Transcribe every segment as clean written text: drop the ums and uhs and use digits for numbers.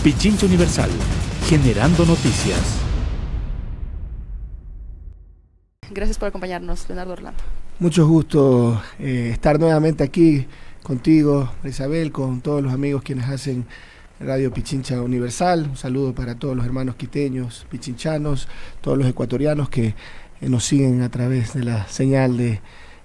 Pichincha Universal, generando noticias. Gracias por acompañarnos, Leonardo Orlando. Mucho gusto estar nuevamente aquí contigo, Isabel, con todos los amigos quienes hacen Radio Pichincha Universal. Un saludo para todos los hermanos quiteños, pichinchanos, todos los ecuatorianos que nos siguen a través de la señal de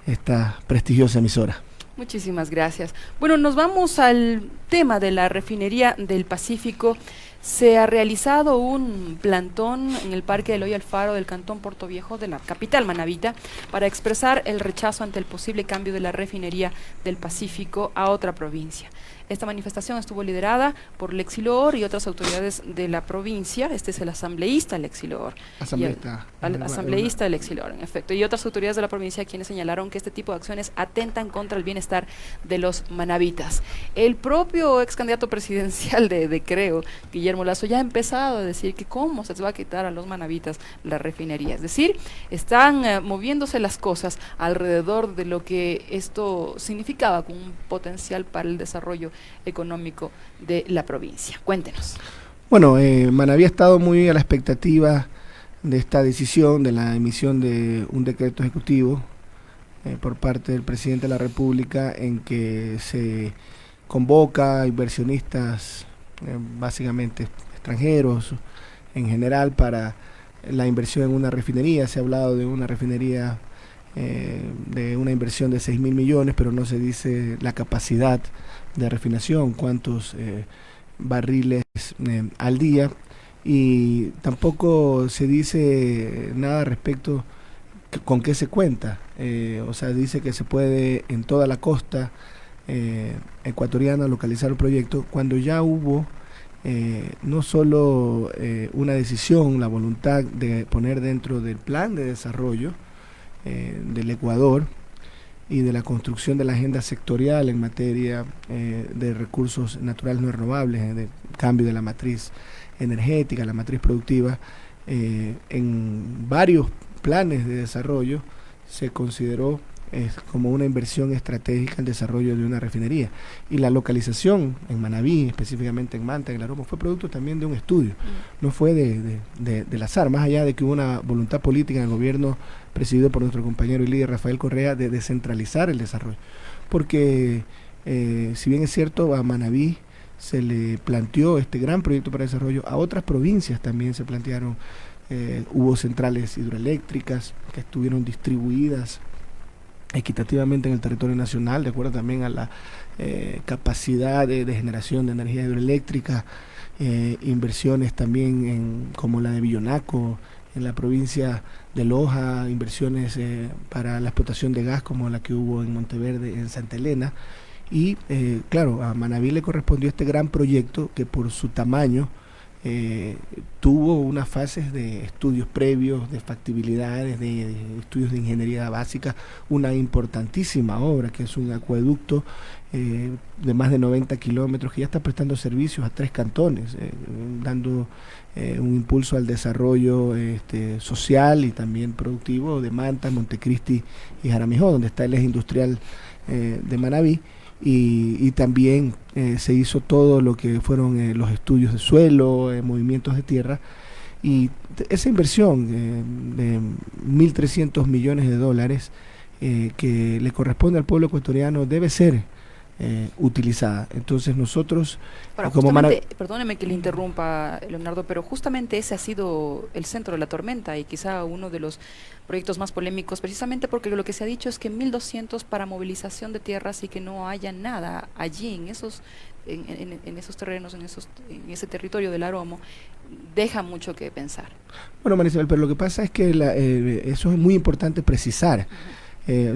esta prestigiosa emisora. Muchísimas gracias. Bueno, nos vamos al tema de la refinería del Pacífico. Se ha realizado un plantón en el Parque Eloy Alfaro del Cantón Portoviejo de la capital manabita para expresar el rechazo ante el posible cambio de la refinería del Pacífico a otra provincia. Esta manifestación estuvo liderada por Lexi Loor y otras autoridades de la provincia. Este es el asambleísta Lexi Loor. Asambleísta Lexi Loor, en efecto. Y otras autoridades de la provincia quienes señalaron que este tipo de acciones atentan contra el bienestar de los manabitas. El propio ex candidato presidencial de Creo, Guillermo Lasso, ya ha empezado a decir que cómo se les va a quitar a los manabitas la refinería. Es decir, están moviéndose las cosas alrededor de lo que esto significaba con un potencial para el desarrollo económico de la provincia. Cuéntenos. Bueno, Manabí ha estado muy a la expectativa de esta decisión, de la emisión de un decreto ejecutivo por parte del presidente de la República en que se convoca a inversionistas, básicamente extranjeros en general, para la inversión en una refinería. Se ha hablado de una refinería de una inversión de 6.000 millones, pero no se dice la capacidad de refinación, cuántos barriles al día, y tampoco se dice nada respecto con qué se cuenta. O sea, dice que se puede en toda la costa ecuatoriana localizar el proyecto, cuando ya hubo no solo una decisión, la voluntad de poner dentro del plan de desarrollo del Ecuador y de la construcción de la agenda sectorial en materia de recursos naturales no renovables, de cambio de la matriz energética, la matriz productiva. En varios planes de desarrollo se consideró como una inversión estratégica el desarrollo de una refinería, y la localización en Manabí, específicamente en Manta, en el Aromo, fue producto también de un estudio, no fue del azar, más allá de que hubo una voluntad política en el gobierno presidido por nuestro compañero y líder Rafael Correa de descentralizar el desarrollo, porque si bien es cierto, a Manabí se le planteó este gran proyecto para desarrollo, a otras provincias también se plantearon, hubo centrales hidroeléctricas que estuvieron distribuidas equitativamente en el territorio nacional, de acuerdo también a la capacidad de generación de energía hidroeléctrica, inversiones también como la de Villonaco en la provincia de Loja, inversiones para la explotación de gas como la que hubo en Monteverde, en Santa Elena, y claro, a Manabí le correspondió este gran proyecto que por su tamaño tuvo unas fases de estudios previos, de factibilidades, de estudios de ingeniería básica, una importantísima obra que es un acueducto de más de 90 kilómetros que ya está prestando servicios a 3 cantones, dando un impulso al desarrollo social y también productivo de Manta, Montecristi y Jaramijó, donde está el eje industrial de Manabí. Y también se hizo todo lo que fueron los estudios de suelo, movimientos de tierra, y esa inversión de 1.300 millones de dólares que le corresponde al pueblo ecuatoriano debe ser utilizada. Entonces nosotros, ahora, perdóneme que le interrumpa, Leonardo, pero justamente ese ha sido el centro de la tormenta y quizá uno de los proyectos más polémicos, precisamente porque lo que se ha dicho es que 1.200 para movilización de tierras y que no haya nada allí en esos terrenos, en ese territorio del Aromo, deja mucho que pensar. Bueno, Marisabel, pero lo que pasa es que eso es muy importante precisar.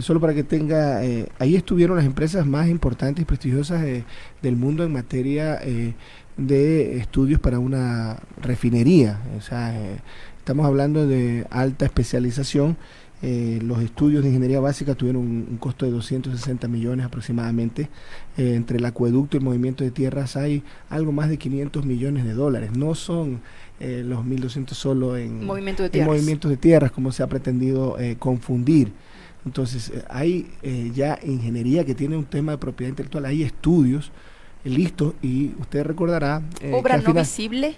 Solo para que tenga, ahí estuvieron las empresas más importantes y prestigiosas del mundo en materia de estudios para una refinería. O sea, estamos hablando de alta especialización. Los estudios de ingeniería básica tuvieron un costo de 260 millones aproximadamente. Entre el acueducto y el movimiento de tierras hay algo más de 500 millones de dólares. No son los 1.200 solo en movimientos de tierras, como se ha pretendido confundir. Entonces hay ya ingeniería que tiene un tema de propiedad intelectual, hay estudios listo, y usted recordará ¿Obra que al no final, visible?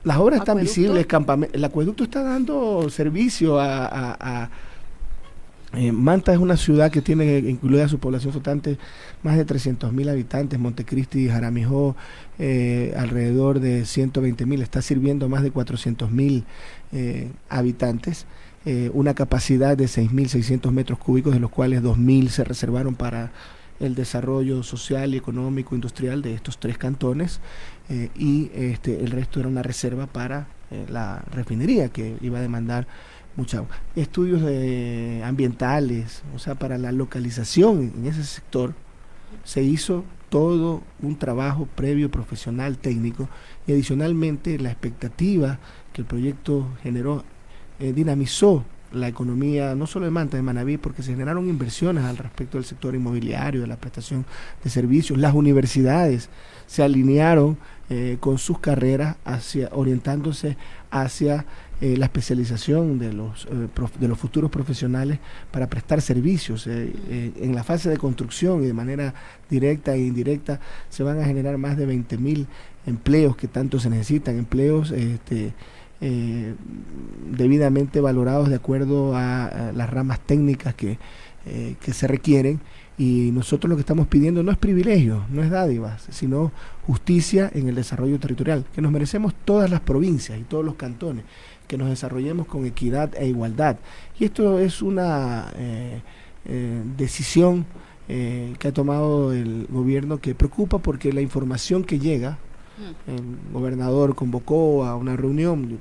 las obras están ¿Acueducto? visibles, el acueducto está dando servicio Manta es una ciudad que tiene incluida su población flotante más de 300.000 habitantes. Montecristi y Jaramijó alrededor de 120.000, está sirviendo a más de 400.000 habitantes, una capacidad de 6.600 metros cúbicos, de los cuales 2.000 se reservaron para el desarrollo social y económico industrial de estos 3 cantones, y el resto era una reserva para la refinería, que iba a demandar mucha agua. Estudios ambientales, o sea, para la localización en ese sector se hizo todo un trabajo previo, profesional, técnico, y adicionalmente la expectativa que el proyecto generó dinamizó la economía no solo de Manta, de Manabí, porque se generaron inversiones al respecto del sector inmobiliario, de la prestación de servicios. Las universidades se alinearon con sus carreras orientándose hacia la especialización de los futuros profesionales para prestar servicios. En la fase de construcción y de manera directa e indirecta se van a generar más de 20.000 empleos que tanto se necesitan, empleos debidamente valorados de acuerdo a las ramas técnicas que se requieren. Y nosotros lo que estamos pidiendo no es privilegio, no es dádivas, sino justicia en el desarrollo territorial, que nos merecemos todas las provincias y todos los cantones, que nos desarrollemos con equidad e igualdad. Y esto es una decisión que ha tomado el gobierno, que preocupa porque la información que llega, el gobernador convocó a una reunión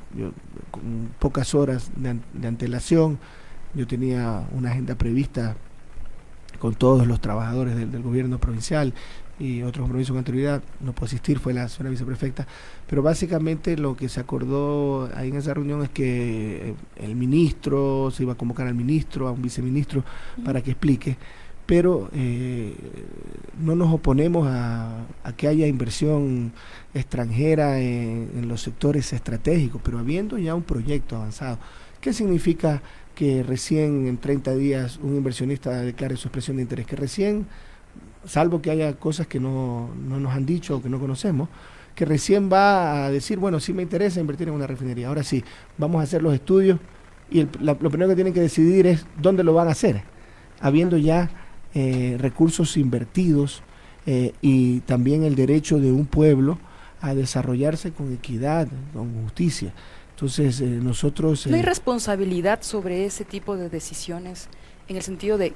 con pocas horas de antelación. Yo tenía una agenda prevista con todos los trabajadores del gobierno provincial y otros compromisos con anterioridad. No puedo asistir, fue la señora viceprefecta, pero básicamente lo que se acordó ahí en esa reunión es que el ministro, se iba a convocar al ministro, a un viceministro, para que explique, pero no nos oponemos a que haya inversión extranjera en los sectores estratégicos, pero habiendo ya un proyecto avanzado. ¿Qué significa que recién en 30 días un inversionista declare su expresión de interés? Que recién, salvo que haya cosas que no nos han dicho o que no conocemos, que recién va a decir, bueno, sí me interesa invertir en una refinería, ahora sí, vamos a hacer los estudios, y lo primero que tienen que decidir es dónde lo van a hacer, habiendo ya recursos invertidos y también el derecho de un pueblo a desarrollarse con equidad, con justicia. Entonces nosotros... ¿No hay responsabilidad sobre ese tipo de decisiones en el sentido de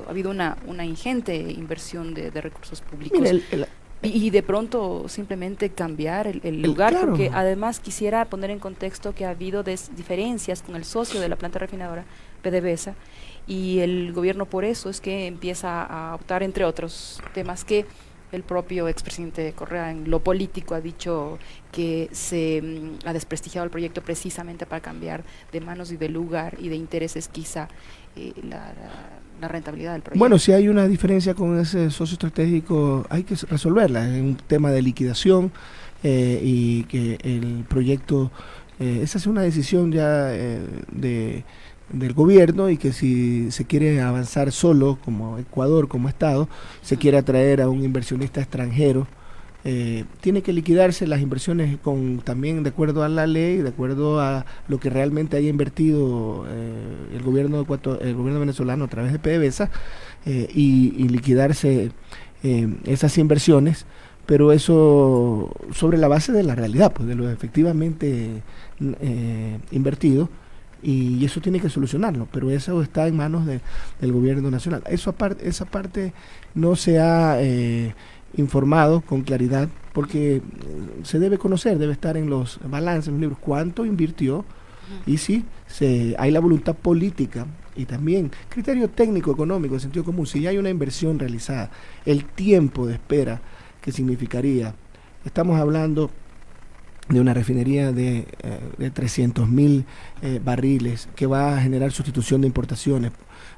ha habido una ingente inversión de recursos públicos? Mira, y de pronto simplemente cambiar el lugar, claro. Porque además quisiera poner en contexto que ha habido diferencias con el socio de la planta refinadora, PDVSA, y el gobierno por eso es que empieza a optar, entre otros temas, que el propio expresidente Correa en lo político ha dicho que se ha desprestigiado el proyecto precisamente para cambiar de manos y de lugar y de intereses quizá la rentabilidad del proyecto. Bueno, si hay una diferencia con ese socio estratégico, hay que resolverla. Es un tema de liquidación y que el proyecto, esa es una decisión ya del gobierno, y que si se quiere avanzar solo como Ecuador, como Estado, se quiere atraer a un inversionista extranjero, tiene que liquidarse las inversiones también de acuerdo a la ley, de acuerdo a lo que realmente haya invertido el gobierno venezolano a través de PDVSA, y liquidarse esas inversiones, pero eso sobre la base de la realidad, pues de lo efectivamente invertido. Y eso tiene que solucionarlo, pero eso está en manos del gobierno nacional. Esa parte no se ha informado con claridad, porque se debe conocer, debe estar en los balances, en los libros, cuánto invirtió, y si hay la voluntad política y también criterio técnico, económico, de sentido común. Si ya hay una inversión realizada, el tiempo de espera que significaría, estamos hablando de una refinería de 300.000 barriles que va a generar sustitución de importaciones.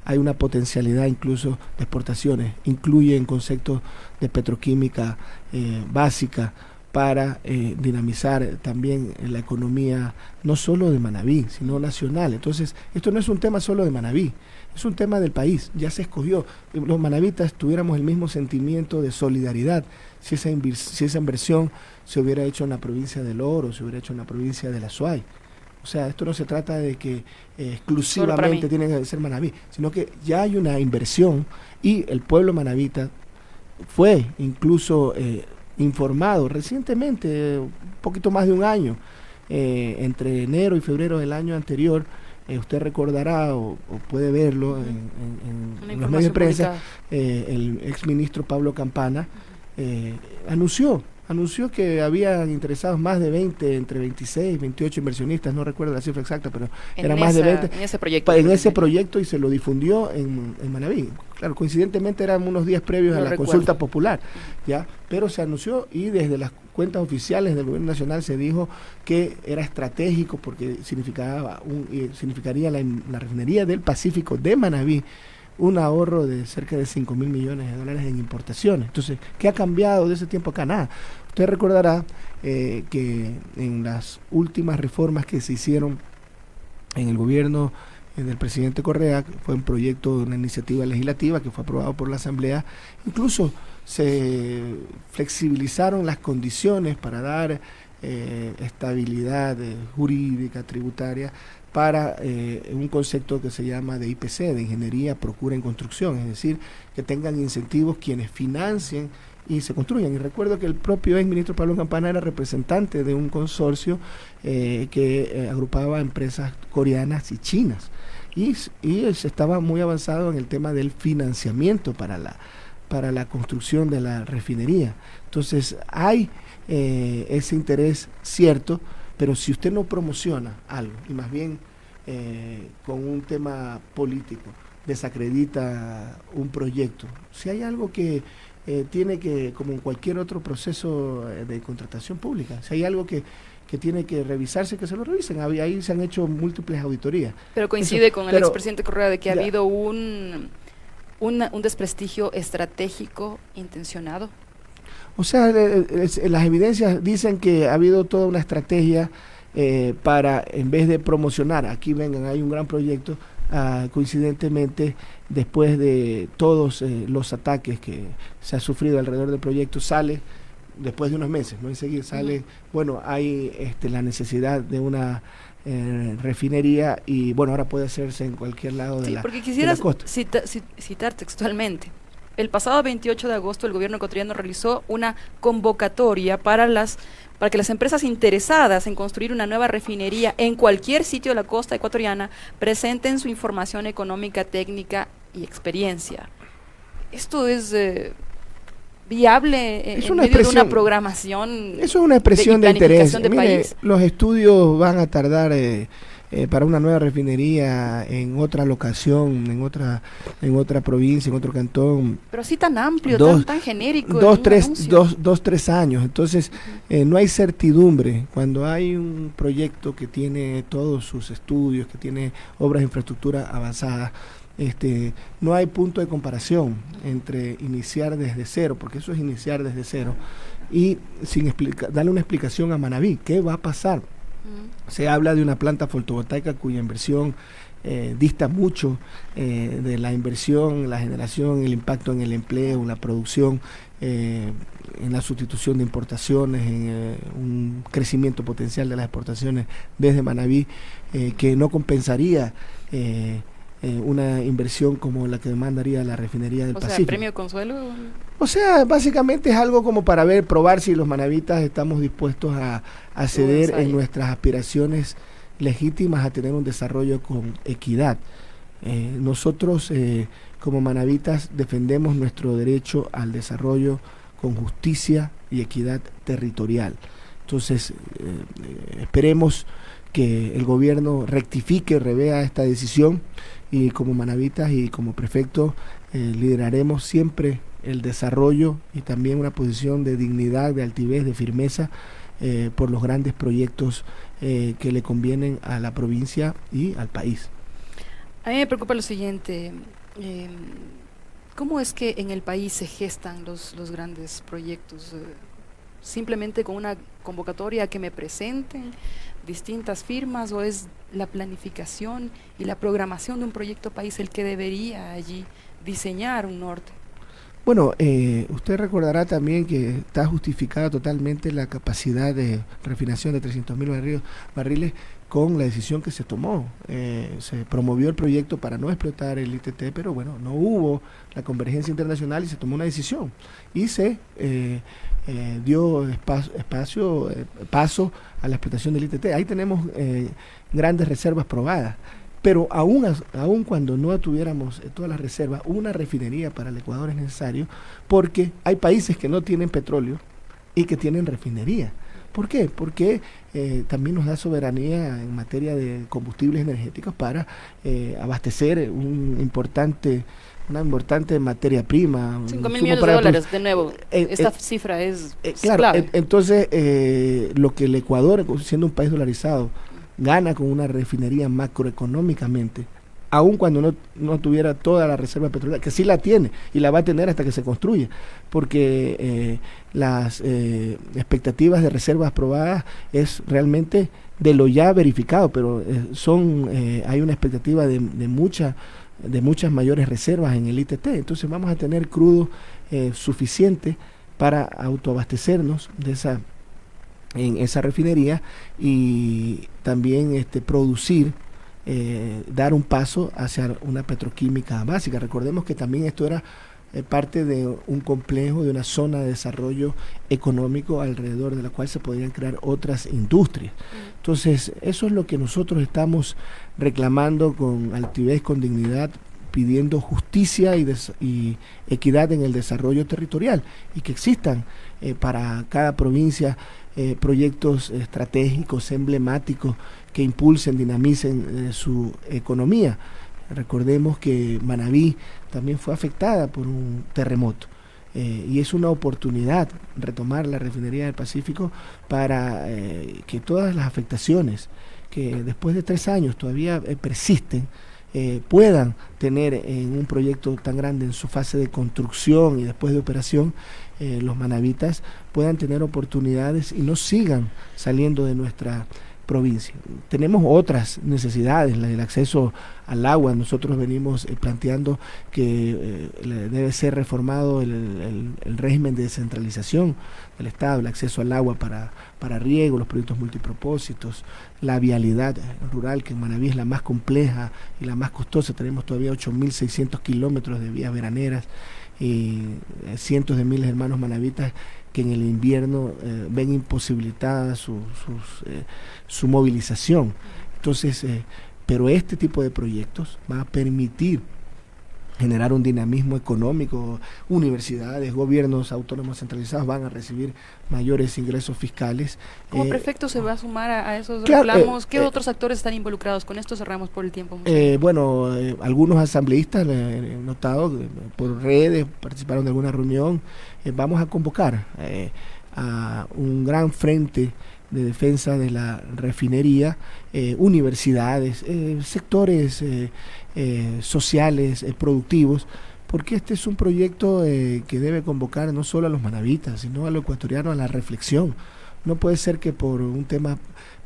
Hay una potencialidad incluso de exportaciones, incluyen conceptos de petroquímica básica para dinamizar también la economía no solo de Manabí, sino nacional. Entonces, esto no es un tema solo de Manabí, es un tema del país, ya se escogió. Los manavitas tuviéramos el mismo sentimiento de solidaridad si esa inversión se hubiera hecho en la provincia del Oro, se hubiera hecho en la provincia de la Suay. O sea, esto no se trata de que exclusivamente tienen que ser Manabí, sino que ya hay una inversión y el pueblo manabita fue incluso informado recientemente, un poquito más de un año, entre enero y febrero del año anterior. Usted recordará o puede verlo en los medios de prensa, el exministro Pablo Campana anunció que habían interesados más de 20, entre 26, 28 inversionistas, no recuerdo la cifra exacta, pero eran más de 20 en ese proyecto, y se lo difundió en Manabí. Claro, coincidentemente eran unos días previos a la consulta popular, ¿ya? Pero se anunció, y desde las cuentas oficiales del gobierno nacional se dijo que era estratégico porque significaría la refinería del Pacífico de Manabí un ahorro de cerca de 5.000 millones de dólares en importaciones. Entonces, ¿qué ha cambiado de ese tiempo acá? Nada. Usted recordará que en las últimas reformas que se hicieron en el gobierno del presidente Correa, fue un proyecto de una iniciativa legislativa que fue aprobado por la Asamblea, incluso se flexibilizaron las condiciones para dar estabilidad jurídica, tributaria, para un concepto que se llama de IPC, de Ingeniería, Procura en Construcción, es decir, que tengan incentivos quienes financien y se construyan. Y recuerdo que el propio exministro Pablo Campana era representante de un consorcio que agrupaba empresas coreanas y chinas, y se estaba muy avanzado en el tema del financiamiento para la construcción de la refinería. Entonces hay ese interés cierto, pero si usted no promociona algo y más bien con un tema político desacredita un proyecto, si hay algo que tiene que, como en cualquier otro proceso de contratación pública, si hay algo que tiene que revisarse, que se lo revisen. Ahí se han hecho múltiples auditorías. Pero coincide con el expresidente Correa de que ha habido un desprestigio estratégico intencionado. O sea, las evidencias dicen que ha habido toda una estrategia para, en vez de promocionar, aquí vengan, hay un gran proyecto, coincidentemente, después de todos los ataques que se ha sufrido alrededor del proyecto, sale, después de unos meses, no enseguida sale, bueno, hay la necesidad de una refinería, y bueno, ahora puede hacerse en cualquier lado de la costa. Porque quisieras citar textualmente: el pasado 28 de agosto el gobierno ecuatoriano realizó una convocatoria para que las empresas interesadas en construir una nueva refinería en cualquier sitio de la costa ecuatoriana presenten su información económica, técnica y experiencia. Esto es viable en medio de una programación. Eso es una expresión de interés. Mire, los estudios van a tardar para una nueva refinería en otra locación, en otra provincia, en otro cantón. Pero así tan amplio, tan genérico. 2-3 años. Entonces, no hay certidumbre. Cuando hay un proyecto que tiene todos sus estudios, que tiene obras de infraestructura avanzadas, no hay punto de comparación entre iniciar desde cero, porque eso es iniciar desde cero, y sin darle una explicación a Manabí. ¿Qué va a pasar? Se habla de una planta fotovoltaica cuya inversión dista mucho de la inversión, la generación, el impacto en el empleo, en la producción, en la sustitución de importaciones, en un crecimiento potencial de las exportaciones desde Manabí, que no compensaría una inversión como la que demandaría la refinería del Pacífico. O sea, ¿premio consuelo? O sea, básicamente es algo como para probar si los manavitas estamos dispuestos a ceder en nuestras aspiraciones legítimas a tener un desarrollo con equidad. Nosotros, como manavitas, defendemos nuestro derecho al desarrollo con justicia y equidad territorial. Entonces, esperemos que el gobierno rectifique, revea esta decisión, y como manavitas y como prefecto lideraremos siempre el desarrollo y también una posición de dignidad, de altivez, de firmeza por los grandes proyectos que le convienen a la provincia y al país. A mí me preocupa lo siguiente: ¿cómo es que en el país se gestan los grandes proyectos? simplemente con una convocatoria que me presenten distintas firmas, o es la planificación y la programación de un proyecto país el que debería allí diseñar un norte? Bueno, usted recordará también que está justificada totalmente la capacidad de refinación de 300.000 barriles con la decisión que se tomó. Se promovió el proyecto para no explotar el ITT, pero bueno, no hubo la convergencia internacional y se tomó una decisión. Y se dio paso a la explotación del ITT. Ahí tenemos grandes reservas probadas. Pero aún cuando no tuviéramos todas las reservas, una refinería para el Ecuador es necesario, porque hay países que no tienen petróleo y que tienen refinería. ¿Por qué? Porque también nos da soberanía en materia de combustibles energéticos para abastecer una importante materia prima. 5.000 millones de dólares, de nuevo. Esta cifra es claro, clave. Entonces, lo que el Ecuador, siendo un país dolarizado, gana con una refinería macroeconómicamente, aun cuando no tuviera toda la reserva petrolera, que sí la tiene y la va a tener hasta que se construya, porque las expectativas de reservas probadas es realmente de lo ya verificado, pero hay una expectativa de muchas mayores reservas en el ITT. Entonces vamos a tener crudo suficiente para autoabastecernos en esa refinería y también producir, dar un paso hacia una petroquímica básica. Recordemos que también esto era parte de un complejo, de una zona de desarrollo económico alrededor de la cual se podrían crear otras industrias. Entonces, eso es lo que nosotros estamos reclamando con altivez, con dignidad, pidiendo justicia y equidad en el desarrollo territorial, y que existan para cada provincia proyectos estratégicos, emblemáticos, que impulsen, dinamicen su economía. Recordemos que Manabí también fue afectada por un terremoto, y es una oportunidad retomar la refinería del Pacífico para que todas las afectaciones que después de 3 años todavía persisten, puedan tener en un proyecto tan grande, en su fase de construcción y después de operación, los manavitas puedan tener oportunidades y no sigan saliendo de nuestra provincia. Tenemos otras necesidades, el acceso al agua. Nosotros venimos planteando que debe ser reformado el régimen de descentralización del Estado, el acceso al agua para riego, los proyectos multipropósitos, la vialidad rural, que en Manabí es la más compleja y la más costosa. Tenemos todavía 8.600 kilómetros de vías veraneras y cientos de miles de hermanos manavitas que en el invierno ven imposibilitada su movilización. Entonces, pero este tipo de proyectos va a permitir generar un dinamismo económico. Universidades, gobiernos autónomos centralizados van a recibir mayores ingresos fiscales. ¿Cómo prefecto se va a sumar a esos reclamos? ¿Qué otros actores están involucrados? Con esto cerramos por el tiempo. Bueno, algunos asambleístas, he notado, por redes, participaron de alguna reunión. Vamos a convocar a un gran frente de defensa de la refinería, universidades, sectores sociales, productivos, porque este es un proyecto que debe convocar no solo a los manavitas, sino a los ecuatorianos a la reflexión. No puede ser que por un tema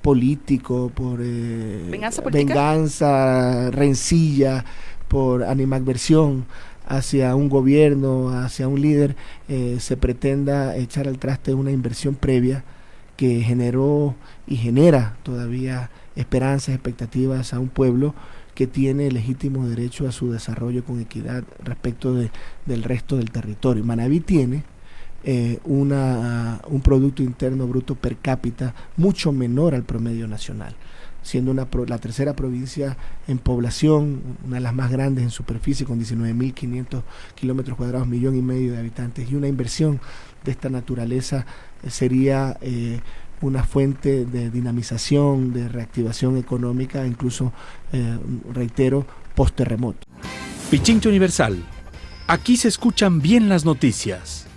político, por venganza, rencilla, por animadversión hacia un gobierno, hacia un líder, se pretenda echar al traste una inversión previa que generó y genera todavía esperanzas, expectativas a un pueblo que tiene legítimo derecho a su desarrollo con equidad respecto del resto del territorio. Manabí tiene un Producto Interno Bruto per cápita mucho menor al promedio nacional, siendo la tercera provincia en población, una de las más grandes en superficie, con 19.500 kilómetros cuadrados, 1,5 millones de habitantes, y una inversión de esta naturaleza sería una fuente de dinamización, de reactivación económica, incluso, reitero, post-terremoto. Pichincha Universal. Aquí se escuchan bien las noticias.